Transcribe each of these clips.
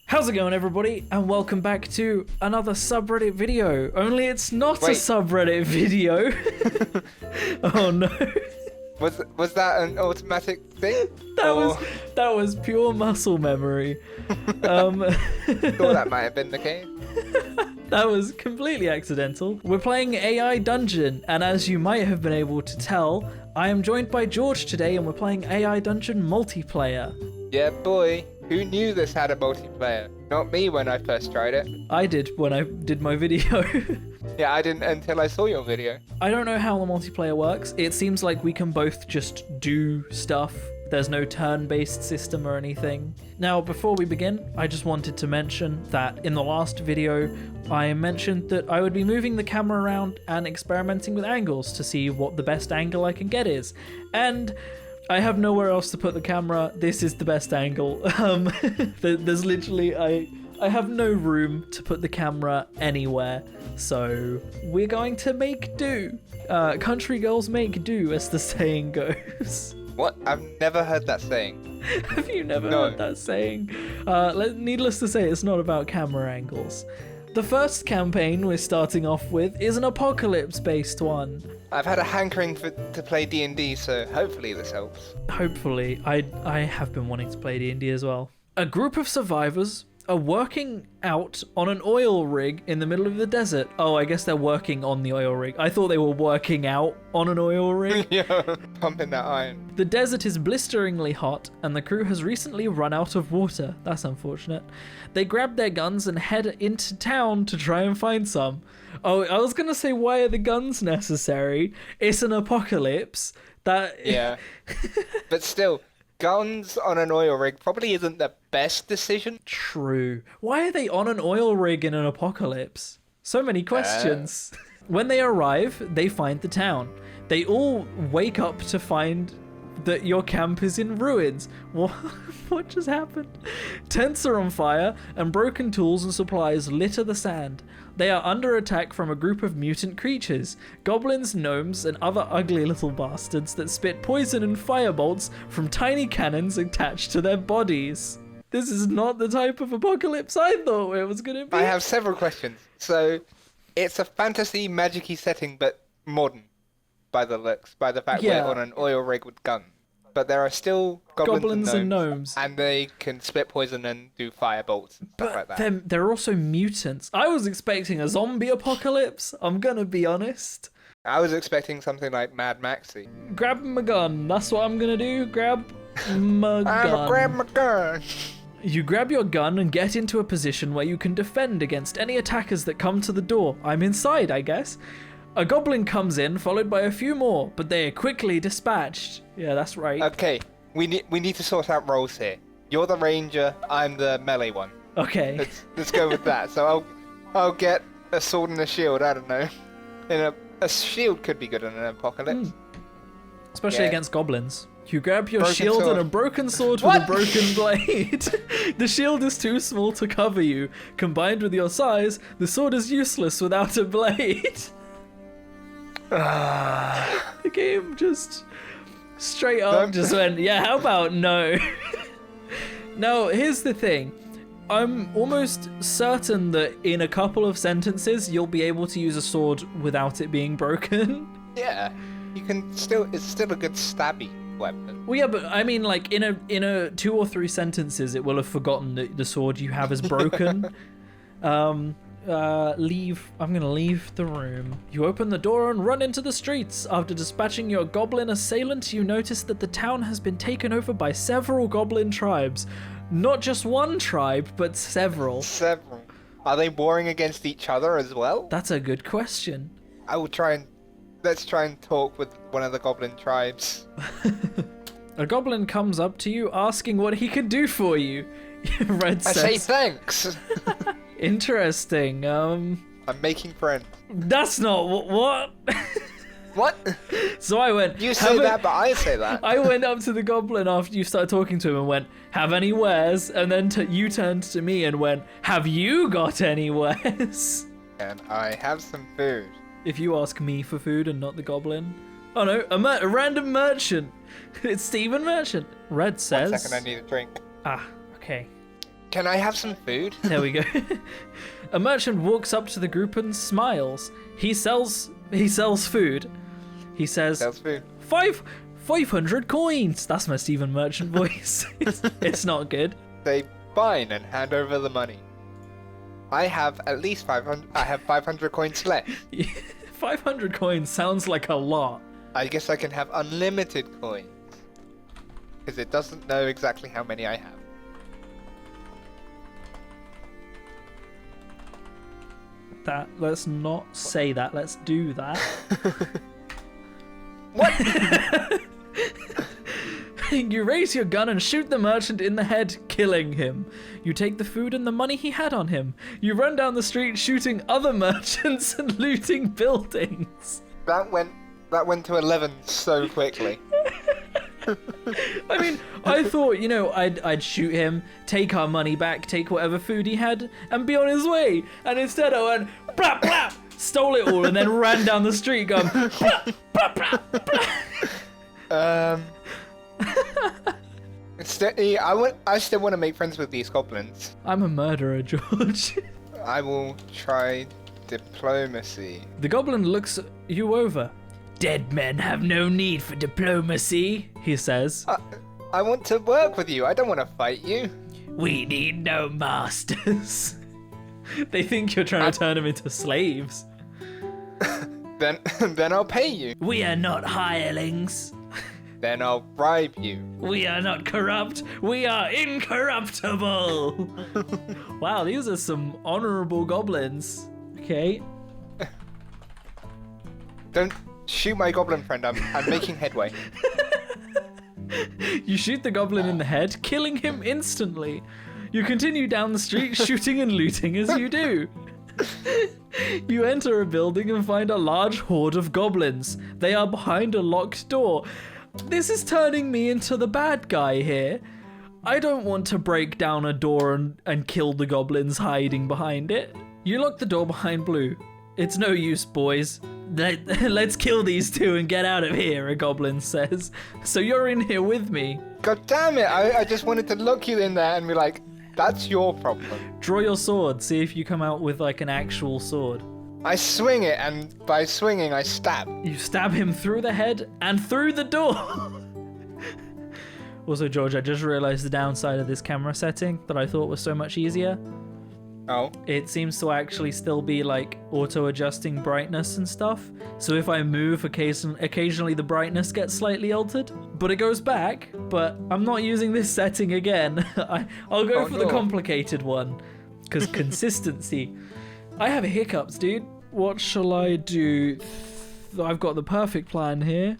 How's it going, everybody, and welcome back to another subreddit video. Only it's not a subreddit video. Oh no. Was that an automatic thing? That was pure muscle memory. Thought that might have been the case. That was completely accidental. We're playing AI Dungeon, and as you might have been able to tell, I am joined by George today, and we're playing AI Dungeon multiplayer. Yeah, boy. Who knew this had a multiplayer? Not me when I first tried it. I did when I did my video. Yeah, I didn't until I saw your video. I don't know how the multiplayer works. It seems like we can both just do stuff. There's no turn-based system or anything. Now, before we begin, I just wanted to mention that in the last video, I mentioned that I would be moving the camera around and experimenting with angles to see what the best angle I can get is. And I have nowhere else to put the camera. This is the best angle. There's literally, I have no room to put the camera anywhere. So we're going to make do. Country girls make do, as the saying goes. What? I've never heard that saying. Have you never heard that saying? Needless to say, it's not about camera angles. The first campaign we're starting off with is an apocalypse-based one. I've had a hankering to play D&D, so hopefully this helps. Hopefully. I have been wanting to play D&D as well. A group of survivors are working out on an oil rig in the middle of the desert. Oh, I guess they're working on the oil rig. I thought they were working out on an oil rig. Yeah, pumping that iron. The desert is blisteringly hot, and the crew has recently run out of water. That's unfortunate. They grab their guns and head into town to try and find some. Oh, I was going to say, why are the guns necessary? It's an apocalypse. Yeah. But still, guns on an oil rig probably isn't the best decision. True. Why are they on an oil rig in an apocalypse? So many questions. When they arrive, they find the town. They all wake up to find that your camp is in ruins. What just happened? Tents are on fire, and broken tools and supplies litter the sand. They are under attack from a group of mutant creatures, goblins, gnomes, and other ugly little bastards that spit poison and firebolts from tiny cannons attached to their bodies. This is not the type of apocalypse I thought it was going to be. I have several questions. So, it's a fantasy, magic-y setting, but modern, by the looks, by the fact we're on an oil rig with guns. But there are still goblins and gnomes. And they can spit poison and do firebolts and stuff like that. They're also mutants. I was expecting a zombie apocalypse, I'm gonna be honest. I was expecting something like Mad Maxy. Grab my gun. That's what I'm gonna do. Grab my gun. Grab my gun. You grab your gun and get into a position where you can defend against any attackers that come to the door. I'm inside, I guess. A goblin comes in, followed by a few more, but they are quickly dispatched. Yeah, that's right. Okay, we need to sort out roles here. You're the ranger, I'm the melee one. Okay. Let's go with that. So I'll get a sword and a shield. I don't know. A shield could be good in an apocalypse. Especially against goblins. You grab your shield and a broken sword with a broken blade. The shield is too small to cover you. Combined with your size, the sword is useless without a blade. The game just straight up just went, yeah, how about no? Now, here's the thing. I'm almost certain that in a couple of sentences, you'll be able to use a sword without it being broken. Yeah, you can still, it's still a good stabby weapon. Well, yeah, but I mean, like, in a 2 or 3 sentences, it will have forgotten that the sword you have is broken. I'm gonna leave the room. You open the door and run into the streets. After dispatching your goblin assailant, you notice that the town has been taken over by several goblin tribes. Not just one tribe, but several. Several. Are they warring against each other as well? That's a good question. Let's try and talk with one of the goblin tribes. A goblin comes up to you asking what he can do for you. Red says, I say thanks. Interesting. I'm making friends. That's not what? What? So I went. You say that, but I say that. I went up to the goblin after you started talking to him and went, "Have any wares?" And then you turned to me and went, "Have you got any wares?" And I have some food. If you ask me for food and not the goblin. Oh no, a random merchant. It's Stephen Merchant. Red says. 1 second, I need a drink. Ah, okay. Can I have some food? There we go. A merchant walks up to the group and smiles. He sells food. He says, Sells food. 500 coins. That's my Stephen Merchant voice. It's not good. Say fine and hand over the money. I have at least 500. I have 500 coins left. 500 coins sounds like a lot. I guess I can have unlimited coins. Because it doesn't know exactly how many I have. Let's not say that. Let's do that. What? You raise your gun and shoot the merchant in the head, killing him. You take the food and the money he had on him. You run down the street shooting other merchants and looting buildings. That went to 11 so quickly. I mean, I thought, I'd shoot him, take our money back, take whatever food he had, and be on his way. And instead I went, blap, blap, stole it all, and then ran down the street going, blap, blap, blap, blap. I still want to make friends with these goblins. I'm a murderer, George. I will try diplomacy. The goblin looks you over. Dead men have no need for diplomacy, he says. I want to work with you. I don't want to fight you. We need no masters. They think you're trying to turn them into slaves. Then I'll pay you. We are not hirelings. Then I'll bribe you. We are not corrupt. We are incorruptible. Wow, these are some honorable goblins. Okay. Don't shoot my goblin friend. I'm making headway. You shoot the goblin in the head, killing him instantly. You continue down the street shooting and looting as you do. You enter a building and find a large horde of goblins. They are behind a locked door. This is turning me into the bad guy here. I don't want to break down a door and kill the goblins hiding behind it. You lock the door behind Blue. It's no use, boys. Let's kill these two and get out of here, a goblin says. So you're in here with me. God damn it, I just wanted to lock you in there and be like, that's your problem. Draw your sword, see if you come out with like an actual sword. I swing it, and by swinging, I stab. You stab him through the head and through the door. Also, George, I just realized the downside of this camera setting that I thought was so much easier. Oh? It seems to actually still be like auto-adjusting brightness and stuff. So if I move, occasionally the brightness gets slightly altered. But it goes back, but I'm not using this setting again. I'll go for the complicated one. Because consistency. I have hiccups, dude. What shall I do? I've got the perfect plan here.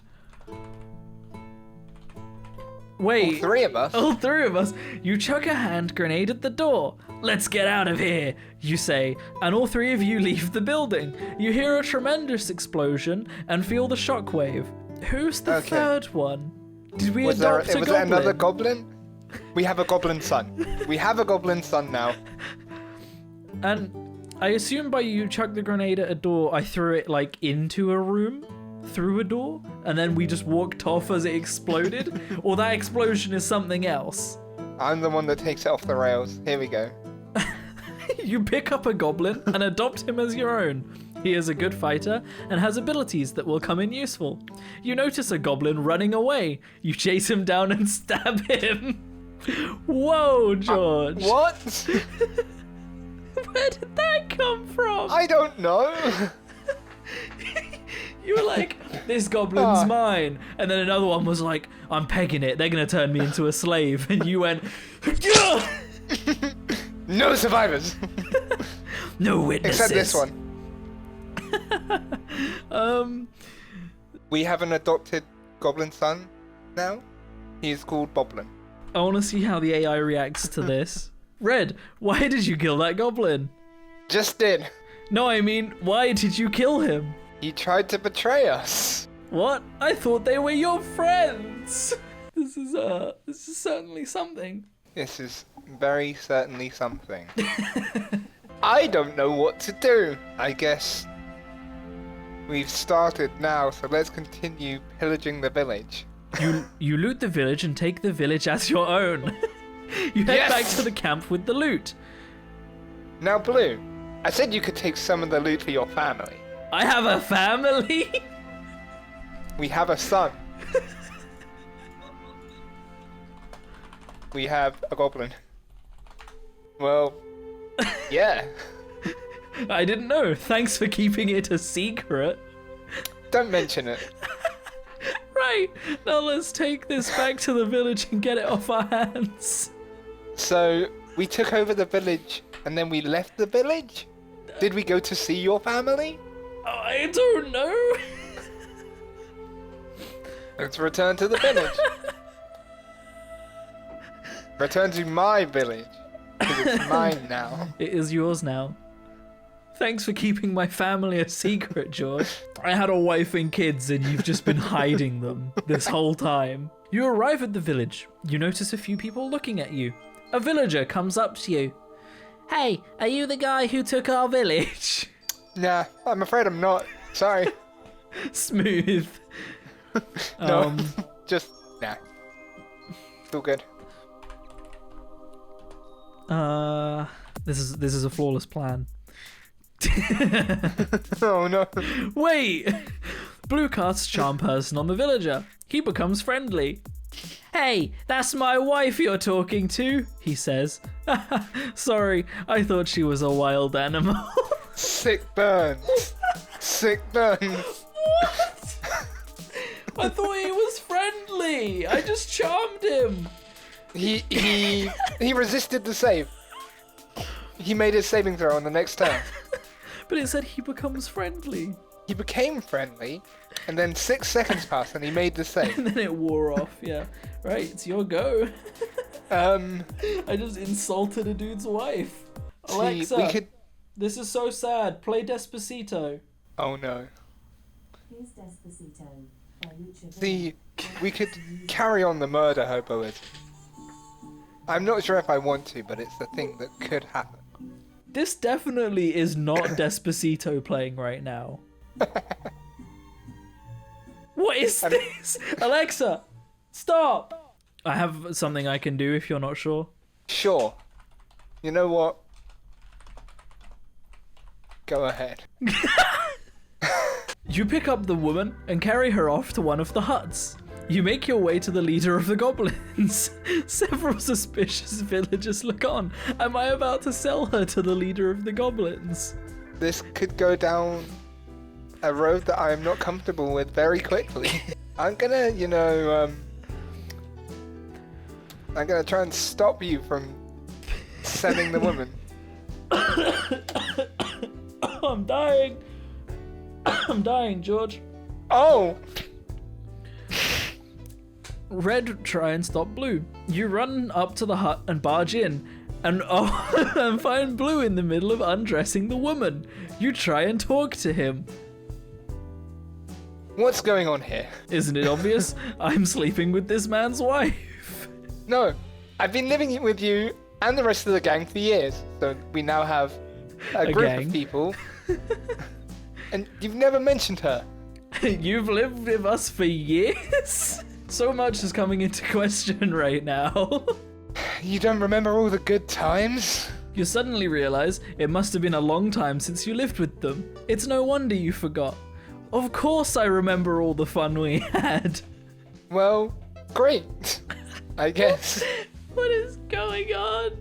Wait. All three of us? All three of us. You chuck a hand grenade at the door. Let's get out of here, you say, and all three of you leave the building. You hear a tremendous explosion and feel the shockwave. Who's the third one? Did we adopt a goblin? Was there another goblin? We have a goblin son. We have a goblin son now. And I assume by you chuck the grenade at a door, I threw it like into a room, through a door, and then we just walked off as it exploded? Or that explosion is something else? I'm the one that takes it off the rails. Here we go. You pick up a goblin and adopt him as your own. He is a good fighter and has abilities that will come in useful. You notice a goblin running away. You chase him down and stab him. Whoa, George. What? Where did that come from? I don't know. You were like, this goblin's mine. And then another one was like, I'm pegging it. They're going to turn me into a slave. And you went, no survivors. No witnesses. Except this one. We have an adopted goblin son now. He is called Boblin. I want to see how the AI reacts to this. Red, why did you kill that goblin? Just did. No, I mean, why did you kill him? He tried to betray us. What? I thought they were your friends. This is certainly something. This is very certainly something. I don't know what to do. I guess we've started now, so let's continue pillaging the village. You loot the village and take the village as your own. You head back to the camp with the loot. Now, Blue, I said you could take some of the loot for your family. I have a family? We have a son. We have a goblin. Well, yeah. I didn't know. Thanks for keeping it a secret. Don't mention it. Right, now let's take this back to the village and get it off our hands. So, we took over the village and then we left the village? Did we go to see your family? I don't know. Let's return to the village. Return to my village. Because it's mine now. It is yours now. Thanks for keeping my family a secret, George. I had a wife and kids and you've just been hiding them this whole time. You arrive at the village. You notice a few people looking at you. A villager comes up to you. Hey, are you the guy who took our village? Nah, I'm afraid I'm not. Sorry. Smooth. No, just, nah. Still good. This is a flawless plan. Oh no. Wait! Blue casts Charm Person on the villager. He becomes friendly. Hey, that's my wife you're talking to, he says. Sorry, I thought she was a wild animal. Sick burn. Sick burn. What? I thought he was friendly. I just charmed him. He resisted the save. He made his saving throw on the next turn. But it said he becomes friendly. He became friendly, and then 6 seconds passed and he made the save. And then it wore off, yeah. Right, it's your go. I just insulted a dude's wife. Alexa, we could... this is so sad. Play Despacito. Oh no. Here's Despacito by Lucha See, we could carry on the murder hoboism. I'm not sure if I want to, but it's the thing that could happen. This definitely is not Despacito playing right now. What is this? Alexa, stop! I have something I can do if you're not sure. Sure. You know what? Go ahead. You pick up the woman and carry her off to one of the huts. You make your way to the leader of the goblins. Several suspicious villagers look on. Am I about to sell her to the leader of the goblins? This could go down a road that I am not comfortable with very quickly. I'm gonna, I'm gonna try and stop you from selling the woman. I'm dying. I'm dying, George. Oh! Red try and stop Blue. You run up to the hut and barge in, and and find Blue in the middle of undressing the woman. You try and talk to him. What's going on here? Isn't it obvious? I'm sleeping with this man's wife. No, I've been living with you and the rest of the gang for years, so we now have a group gang. of people. And you've never mentioned her. You've lived with us for years? So much is coming into question right now. You don't remember all the good times? You suddenly realize it must have been a long time since you lived with them. It's no wonder you forgot. Of course I remember all the fun we had. Well, great. I guess. What is going on?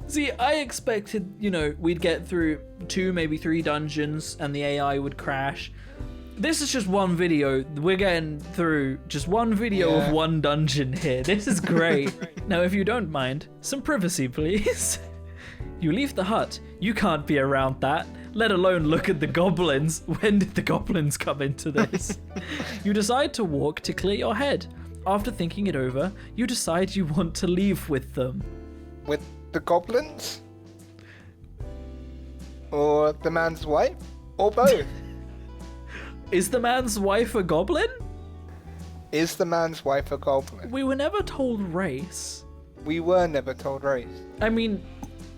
See, I expected, we'd get through 2, maybe 3 dungeons and the AI would crash. This is just one video. We're getting through just one video of one dungeon here. This is great. Now, if you don't mind, some privacy, please. You leave the hut. You can't be around that, let alone look at the goblins. When did the goblins come into this? You decide to walk to clear your head. After thinking it over, you decide you want to leave with them. With the goblins? Or the man's wife? Or both? Is the man's wife a goblin? Is the man's wife a goblin? We were never told race. We were never told race. I mean,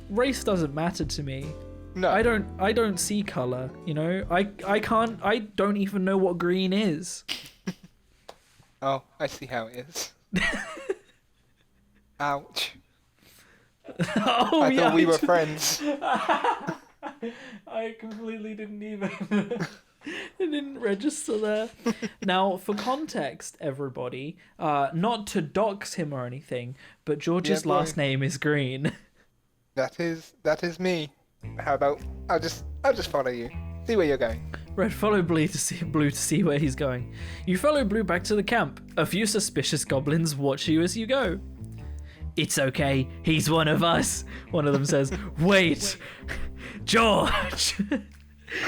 race doesn't matter to me. No. I don't see color, I don't even know what green is. Oh, I see how it is. Ouch. Oh, I yeah, thought we were friends. I completely didn't even. It didn't register there. Now, for context, everybody, not to dox him or anything, but George's last name is Green. That is me. How about I'll just follow you. See where you're going. Red, follow Blue to see where he's going. You follow Blue back to the camp. A few suspicious goblins watch you as you go. It's okay, he's one of us. One of them says, Wait, George,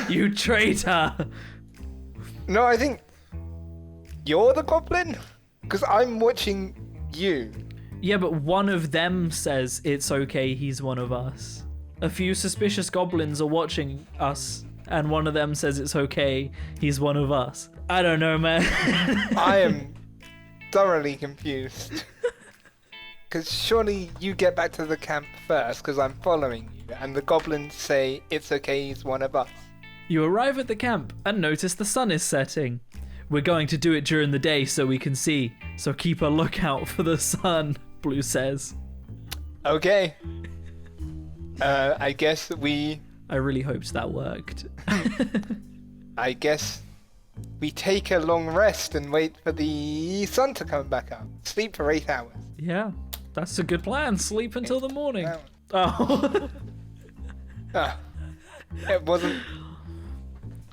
you traitor. No, I think you're the goblin? Because I'm watching you. Yeah, but one of them says it's okay, he's one of us. A few suspicious goblins are watching us, and one of them says it's okay, he's one of us. I don't know, man. I am thoroughly confused. Because surely you get back to the camp first, because I'm following you, and the goblins say it's okay, he's one of us. You arrive at the camp and notice the sun is setting. We're going to do it during the day so we can see, so keep a lookout for the sun, Blue says. Okay. I guess we... I really hoped that worked. I guess we take a long rest and wait for the sun to come back up. Sleep for 8 hours. Yeah, that's a good plan. Sleep until the morning. Oh. It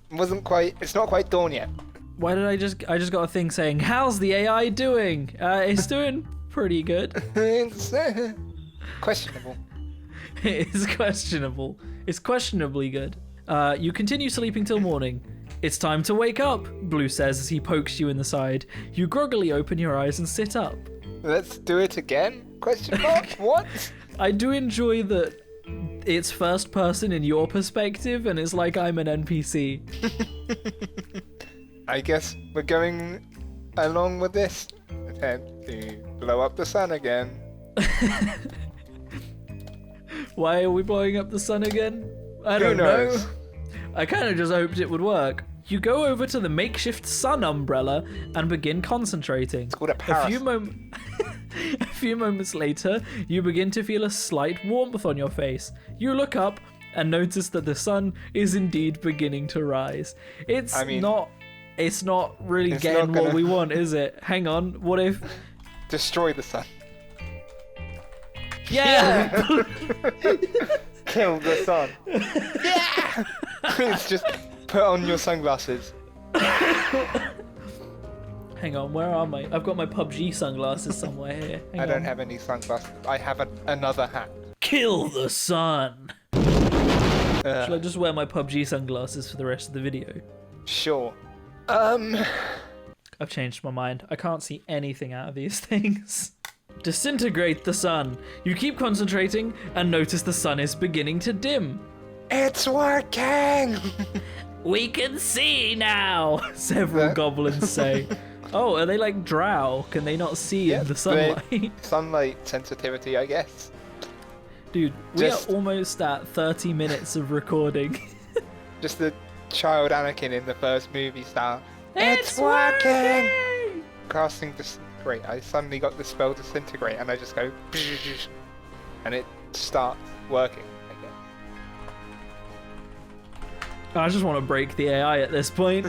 wasn't quite... It's not quite dawn yet. Why did I just got a thing saying, how's the AI doing? It's doing pretty good. It's questionable. It is questionable. It's questionably good. You continue sleeping till morning. It's time to wake up, Blue says as he pokes you in the side. You groggily open your eyes and sit up. Let's do it again? Question mark? What? I do enjoy that it's first person in your perspective and it's like I'm an NPC. I guess we're going along with this attempt to blow up the sun again. Why are we blowing up the sun again? I don't know. I kind of just hoped it would work. You go over to the makeshift sun umbrella and begin concentrating. It's called a parasol. A few moments later, you begin to feel a slight warmth on your face. You look up and notice that the sun is indeed beginning to rise. It's not really getting what we want, is it? Hang on, what if... Destroy the sun. Yeah! Kill the sun. Yeah! It's just put on your sunglasses. Hang on, where are my... I've got my PUBG sunglasses somewhere here. I don't have any sunglasses. I have another hat. Kill the sun! Shall I just wear my PUBG sunglasses for the rest of the video? Sure. I've changed my mind. I can't see anything out of these things. Disintegrate the sun. You keep concentrating and notice the sun is beginning to dim. It's working! We can see now, several goblins say. Oh, are they like drow? Can they not see in the sunlight? Sunlight sensitivity, I guess. Dude, we are almost at 30 minutes of recording. Just the child Anakin in the first movie star. It's working! Casting disintegrate. I suddenly got the spell disintegrate and I just go and it starts working, I guess. I just want to break the AI at this point.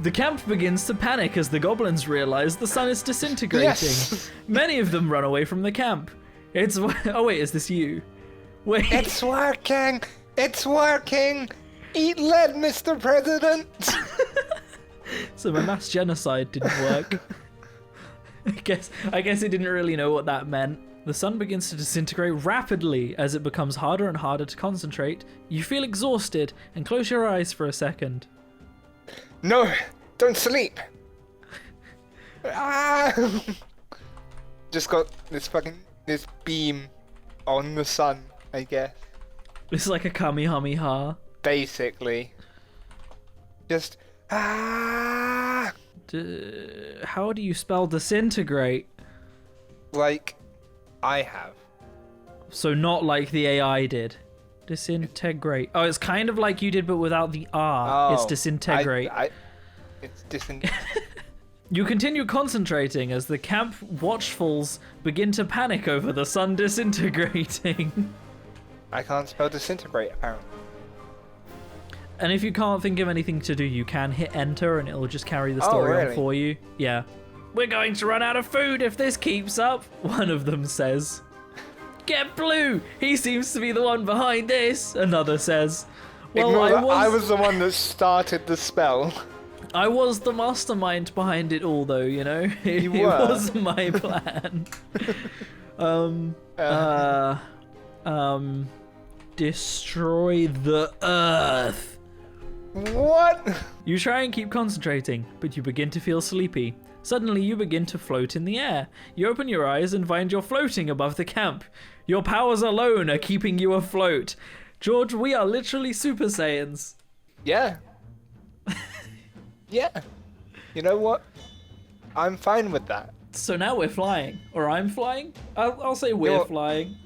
The camp begins to panic as the goblins realize the sun is disintegrating. Yes! Many of them run away from the camp. Oh wait, is this you? Wait. It's working! It's working! Eat lead, Mr. President! So my mass genocide didn't work. I guess it didn't really know what that meant. The sun begins to disintegrate rapidly as it becomes harder and harder to concentrate. You feel exhausted and close your eyes for a second. No, don't sleep. Just got this beam on the sun, I guess. It's like a Kamehameha. Basically. Just How do you spell disintegrate? Like I have. So not like the AI did. Disintegrate. Oh, it's kind of like you did, but without the R. It's disintegrate. It's disintegrate. You continue concentrating as the camp watchfuls begin to panic over the sun disintegrating. I can't spell disintegrate, apparently. And if you can't think of anything to do, you can hit enter and it'll just carry the story on for you. Yeah. We're going to run out of food if this keeps up, one of them says. Get Blue! He seems to be the one behind this, another says. Well, I was the one that started the spell. I was the mastermind behind it all, though, you know? It was my plan. Destroy the Earth. What? You try and keep concentrating, but you begin to feel sleepy. Suddenly, you begin to float in the air. You open your eyes and find you're floating above the camp. Your powers alone are keeping you afloat. George, we are literally Super Saiyans. Yeah. Yeah. You know what? I'm fine with that. So now we're flying. Or I'm flying? I'll say we're flying.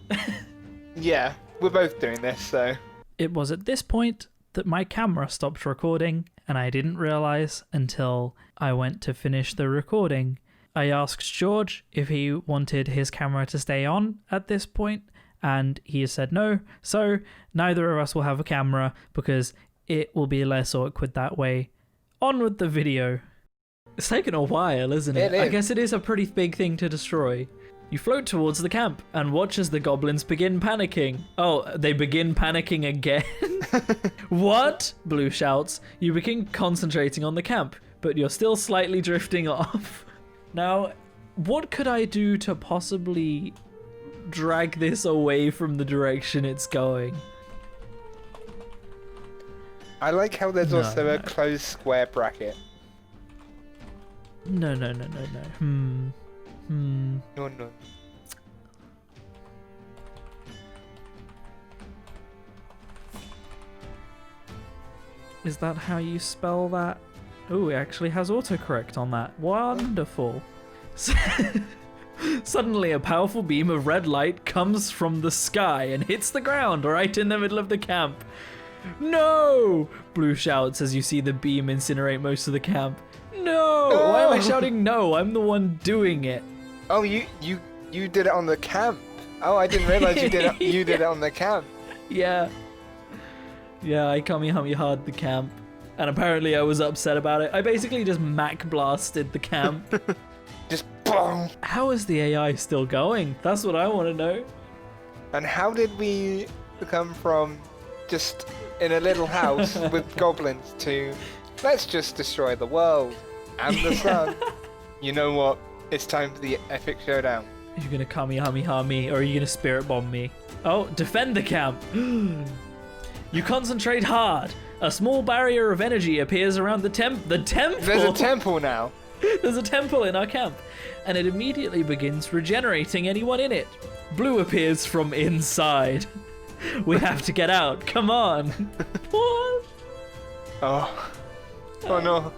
Yeah, we're both doing this, so... It was at this point that my camera stopped recording, and I didn't realise until I went to finish the recording. I asked George if he wanted his camera to stay on at this point, and he said no, so neither of us will have a camera because it will be less awkward that way. On with the video. It's taken a while, isn't it? I guess it is a pretty big thing to destroy. You float towards the camp and watch as the goblins begin panicking. Oh, they begin panicking again? What? Blue shouts. You begin concentrating on the camp, but you're still slightly drifting off. Now, what could I do to possibly drag this away from the direction it's going? I like how there's also a closed square bracket. No. No. Is that how you spell that? Oh, it actually has autocorrect on that. Wonderful. Suddenly, a powerful beam of red light comes from the sky and hits the ground right in the middle of the camp. No! Blue shouts as you see the beam incinerate most of the camp. No! Why am I shouting no? I'm the one doing it. Oh, you did it on the camp. Oh, I didn't realize you did it. You did it on the camp. Yeah. Yeah, I Kamehameha the camp, and apparently I was upset about it. I basically just Mac blasted the camp. Just boom. How is the AI still going? That's what I want to know. And how did we come from just in a little house with goblins to let's just destroy the world and the sun? You know what? It's time for the epic showdown. Are you gonna Kamehameha me, or are you gonna spirit bomb me? Oh, defend the camp! You concentrate hard. A small barrier of energy appears around the temple. There's a temple now. There's a temple in our camp, and it immediately begins regenerating anyone in it. Blue appears from inside. We have to get out. Come on. What? Oh no.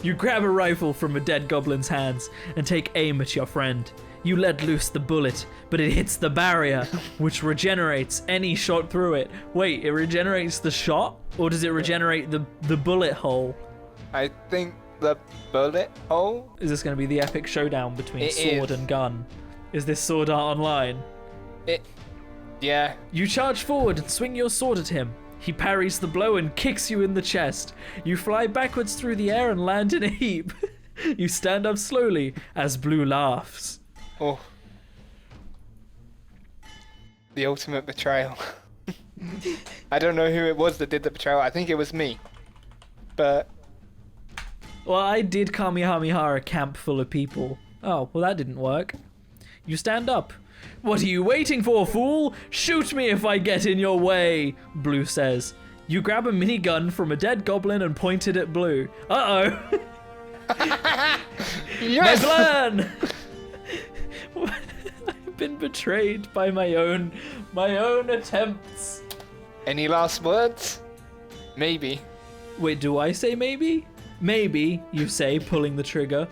You grab a rifle from a dead goblin's hands and take aim at your friend. You let loose the bullet, but it hits the barrier, which regenerates any shot through it. Wait, it regenerates the shot? Or does it regenerate the bullet hole? I think the bullet hole? Is this going to be the epic showdown between sword and gun? Is this Sword Art Online? Yeah. You charge forward and swing your sword at him. He parries the blow and kicks you in the chest. You fly backwards through the air and land in a heap. You stand up slowly as Blue laughs. Oh. The ultimate betrayal. I don't know who it was that did the betrayal. I think it was me. But... Well, I did Kamehameha a camp full of people. Oh, well that didn't work. You stand up. What are you waiting for, fool? Shoot me if I get in your way, Blue says. You grab a minigun from a dead goblin and point it at Blue. Uh-oh. Yes! My plan! I've been betrayed by my own attempts. Any last words? Maybe. Wait, do I say maybe? Maybe, you say, pulling the trigger.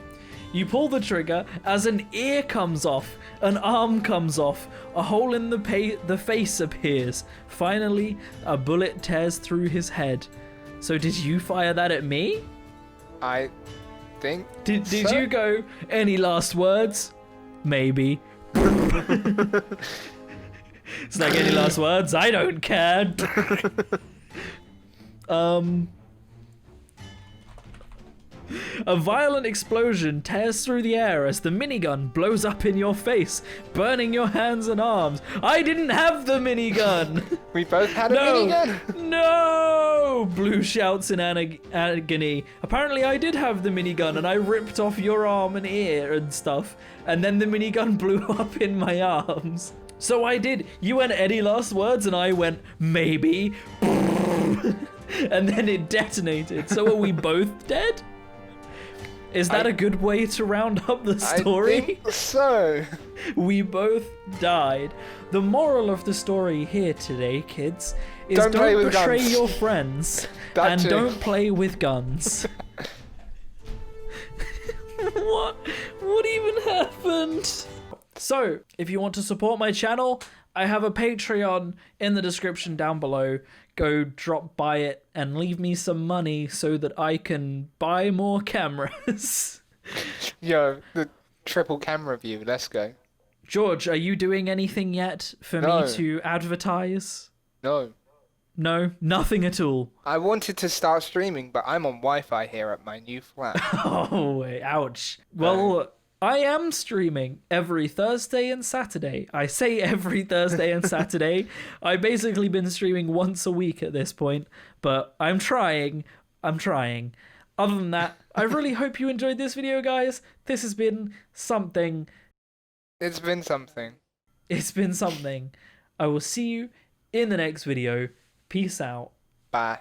You pull the trigger as an ear comes off, an arm comes off, a hole in the face appears. Finally, a bullet tears through his head. So did you fire that at me? I think. Did so. you go, any last words? Maybe. It's like, any last words? I don't care. A violent explosion tears through the air as the minigun blows up in your face, burning your hands and arms. I didn't have the minigun! We both had a minigun? No! Blue shouts in agony. Apparently I did have the minigun and I ripped off your arm and ear and stuff, and then the minigun blew up in my arms. So I did. You went, any last words? And I went, maybe. And then it detonated. So are we both dead? Is that a good way to round up the story? I think so. We both died. The moral of the story here today, kids, is don't betray your friends and don't play with guns. What even happened? So, if you want to support my channel, I have a Patreon in the description down below. Go drop by it and leave me some money so that I can buy more cameras. Yo, the triple camera view, let's go. George, are you doing anything yet for me to advertise? No. No, nothing at all. I wanted to start streaming, but I'm on Wi-Fi here at my new flat. Oh, ouch. Well, I am streaming every Thursday and Saturday. I say every Thursday and Saturday. I've basically been streaming once a week at this point, but I'm trying. Other than that, I really hope you enjoyed this video, guys. This has been something. It's been something. It's been something. I will see you in the next video. Peace out. Bye.